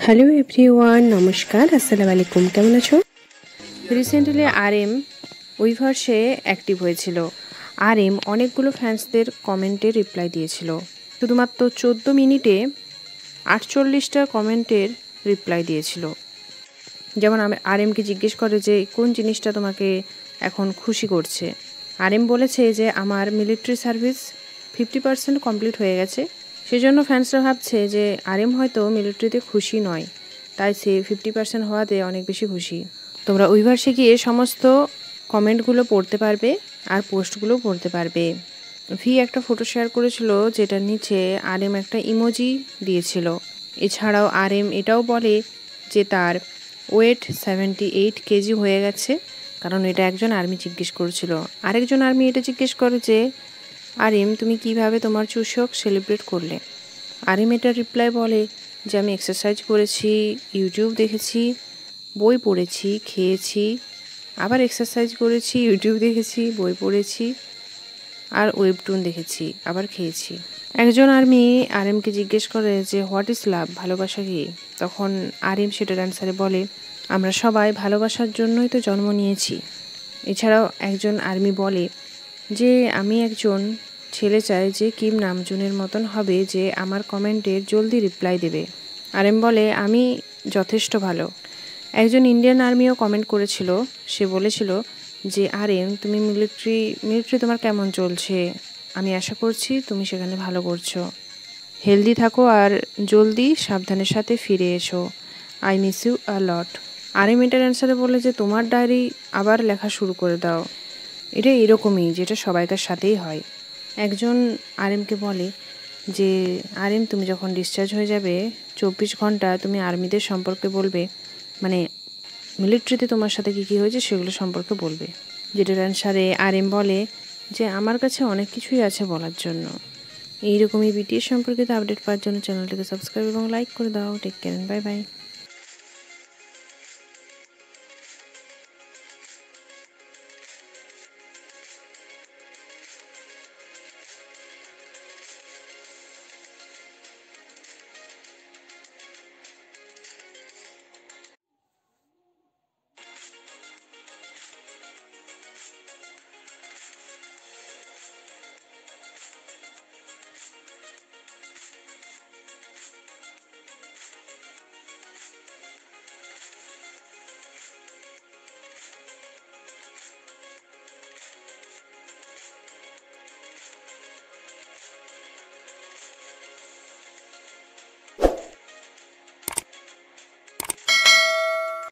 Hello everyone, নমস্কার, আসসালামু আলাইকুম। কেমন আছো? রিসেন্টলি RM উইভার্সে অ্যাক্টিভ হয়েছিল। RM অনেকগুলো ফ্যান্সদের কমেন্টে রিপ্লাই দিয়েছিল। শুধুমাত্র 14 মিনিটে 48টা কমেন্টের রিপ্লাই দিয়েছিল। যেমন RMকে জিজ্ঞেস করে যে কোন জিনিসটা তোমাকে এখন খুশি করছে। RM বলেছে যে আমার মিলিটারি সার্ভিস 50% কমপ্লিট হয়ে গেছে। সেজন্য ফ্যান্সরা ভাবছে যে RM হয়তো মিলিটারিতে খুশি নয়, তাই সে 50% হওয়াতে অনেক বেশি খুশি। তোমরা উইভার্সে গিয়ে সমস্ত কমেন্টগুলো পড়তে পারবে আর পোস্টগুলো পড়তে পারবে। একটা ফটো শেয়ার করেছিল, যেটার নিচে RM একটা ইমোজি দিয়েছিল। এছাড়াও RM এটাও বলে যে তার ওয়েট 78 কেজি হয়ে গেছে, কারণ এটা একজন আর্মি জিজ্ঞেস করেছিল। আরেকজন আর্মি এটা জিজ্ঞেস করে যে RM তুমি কিভাবে তোমার চুষক সেলিব্রেট করলে। RM এটার রিপ্লাই বলে যে আমি এক্সারসাইজ করেছি, ইউটিউব দেখেছি, বই পড়েছি, খেয়েছি, আবার এক্সারসাইজ করেছি, ইউটিউব দেখেছি, বই পড়েছি, আর ওয়েবটুন দেখেছি, আবার খেয়েছি। একজন আর্মি RMকে জিজ্ঞেস করে যে হোয়াট ইজ লাভ, ভালোবাসা কি। তখন RM সেটার অ্যান্সারে বলে আমরা সবাই ভালোবাসার জন্যই তো জন্ম নিয়েছি। এছাড়াও একজন আর্মি বলে যে আমি একজন ছেলে চাই যে কিম নামজুনের মতন হবে, যে আমার কমেন্টের জলদি রিপ্লাই দেবে। RM বলে আমি যথেষ্ট ভালো। একজন ইন্ডিয়ান আর্মিও কমেন্ট করেছিল। সে বলেছিল যে RM তুমি মিলিটারি তোমার কেমন চলছে, আমি আশা করছি তুমি সেখানে ভালো করছো। হেলদি থাকো আর জলদি সাবধানের সাথে ফিরে এসো। I miss you a lot. RM এটার অ্যান্সারে বলে যে তোমার ডায়েরি আবার লেখা শুরু করে দাও। এটা এরকমই, যেটা সবাইকার সাথেই হয়। একজন RMকে বলে যে RM তুমি যখন ডিসচার্জ হয়ে যাবে 24 ঘন্টা তুমি আর্মিদের সম্পর্কে বলবে, মানে মিলিটারিতে তোমার সাথে কী হয়েছে সেগুলো সম্পর্কে বলবে। যেটার অ্যান্সারে RM বলে যে আমার কাছে অনেক কিছুই আছে বলার জন্য। এইরকমই BTS সম্পর্কিত আপডেট পাওয়ার জন্য চ্যানেলটিকে সাবস্ক্রাইব এবং লাইক করে দাও। Take care, bye by.